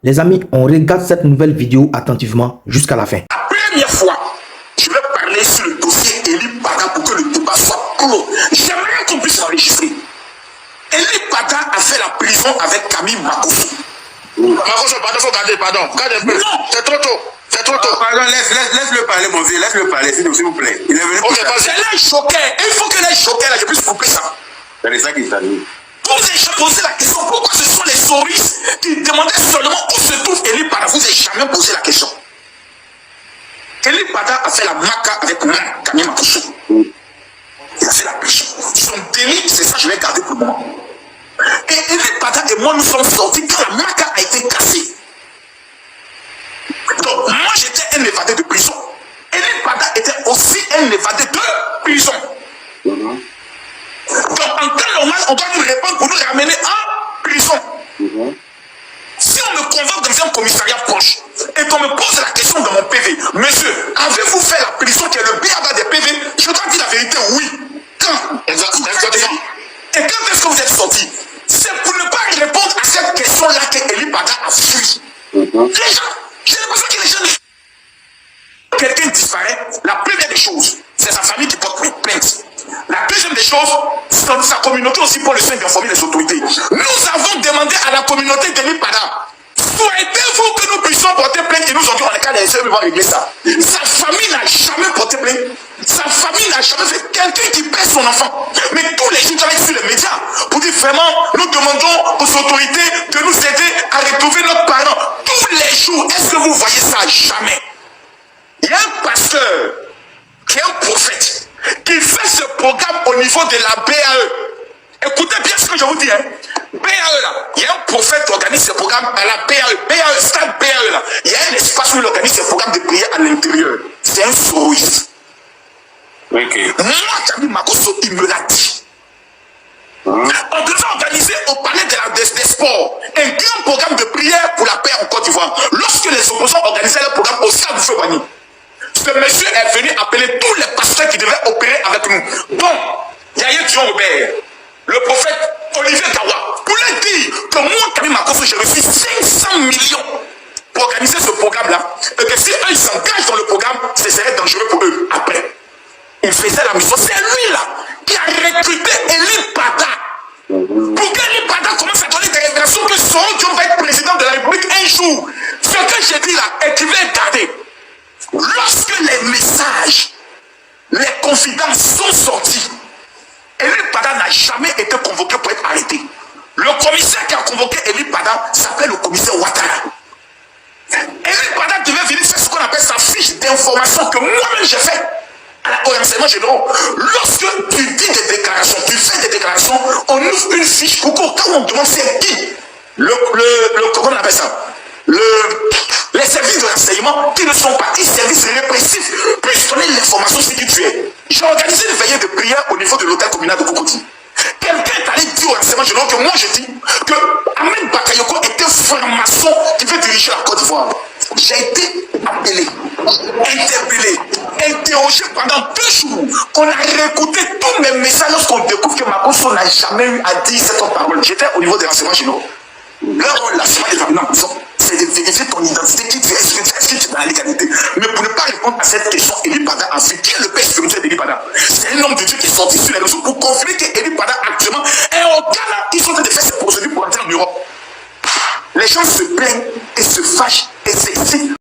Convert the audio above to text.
Les amis, on regarde cette nouvelle vidéo attentivement jusqu'à la fin. La première fois, je vais parler sur le dossier Eli Pada pour que le débat soit clos. J'aimerais qu'on puisse enregistrer. Eli Pada a fait la prison avec Camille Makosso. Makosso, pardon, faut garder, pardon. Garde un peu. Non. C'est trop tôt. C'est trop tôt. Pardon, laisse-le parler, mon vieux. Laisse-le parler, s'il vous plaît. Il est venu Ok, vas-y. C'est là, choqué. Il faut que là, choqué, là, je puisse couper ça. C'est ça qui s'arrive. Vous avez jamais posé la question pourquoi ce sont les souris qui demandaient seulement où se trouve Eli Pada. Vous n'avez jamais posé la question. Eli Pada a fait la maca avec Camille Makosso. Il a fait la prison. Son délit, c'est ça, je vais garder pour le moment. Et Eli Pada et moi, nous sommes sortis quand la maca a été cassée. Donc, moi, j'étais un évadé de prison. Eli Pada était aussi un évadé de prison. Donc, en temps normal, on doit nous répondre pour nous ramener en prison. Si on me convoque dans un commissariat proche et qu'on me pose la question dans mon PV, monsieur, avez-vous fait la prison qui est le BABA des PV? Je dois dire la vérité, oui. Quand? Exactement. Et quand est-ce que vous êtes sorti? C'est pour ne pas répondre à cette question-là que Eli Pada a fui. Les gens, j'ai l'impression que les gens... Quelqu'un disparaît, la première des choses, c'est sa famille qui porte plainte. La deuxième des choses, c'est sa communauté aussi pour le soin d'informer les autorités. Nous avons demandé à la communauté d'Eli Pada, souhaitez-vous que nous puissions porter plainte? Et nous ont dit, on est qu'à les seuls, ils vont régler ça. Sa famille n'a jamais porté plainte. Sa famille n'a jamais fait quelqu'un qui perd son enfant. Mais tous les jours, travaillent sur les médias pour dire vraiment, nous demandons aux autorités de nous aider à retrouver notre parent. Tous les jours, est-ce que vous voyez ça? Jamais. Il y a un pasteur qui est un prophète qui fait ce programme au niveau de la BAE. Écoutez bien ce que je vous dis. BAE là, il y a un prophète qui organise ce programme à la BAE. BAE, stade BAE là. Il y a un espace où il organise ce programme de prière à l'intérieur. C'est un souris. Ok. Moi, Camille Makosso, il me l'a dit. On devait organiser au palais des sports un grand programme de prière pour la paix en Côte d'Ivoire. Lorsque les opposants organisaient le programme au stade Febani, ce monsieur est venu appeler tous les pasteurs qui devaient opérer avec nous. Donc, Yaya Dion Robert, le prophète Olivier Gawa, pour leur dire que moi, Camille Makosso, j'ai reçu 500 millions pour organiser ce programme-là. Et que si eux, ils s'engagent dans le programme, ce serait dangereux pour eux. Après, il faisait la mission. C'est lui-là qui a recruté Eli Pada. Pour qu'Eli Pada commence à donner des révélations que son Dieu va être président de la République un jour. Ce que j'ai dit là, et tu vas garder. Lorsque les messages, les confidences sont sortis, Eli Pada n'a jamais été convoqué pour être arrêté. Le commissaire qui a convoqué Eli Pada s'appelle le commissaire Ouattara. Eli Pada devait venir faire ce qu'on appelle sa fiche d'information que moi-même j'ai fait au renseignement général. Lorsque tu dis des déclarations, tu fais des déclarations, on ouvre une fiche pour qu'au cas où on demande c'est qui comment on appelle ça, les services de renseignement qui ne sont pas des services répressifs puissent donner l'information sur qui tu es. J'ai organisé une veillée de prière au niveau de l'hôtel communal de Cocody. Quelqu'un est allé dire au renseignement général que moi je dis que Ahmed Bakayoko était franc-maçon qui veut diriger la Côte d'Ivoire. J'ai été appelé, interpellé, interrogé pendant 2 jours. On a réécouté tous mes messages lorsqu'on découvre que Makosso n'a jamais eu à dire cette parole. J'étais au niveau des renseignements généraux. Leur rôle, la semaine est en prison, c'est de vérifier ton identité, qui tu es, est-ce que tu es dans la légalité. Mais pour ne pas répondre à cette question, Eli Pada a vu qui est le père spirituel d'Eli Pada. C'est un homme de Dieu qui est sorti sur les réseaux pour confirmer que Eli Pada actuellement est au Ghana. Ils sont en train de faire ces procédures pour entrer en Europe. Les gens se plaignent et se fâchent et s'excitent.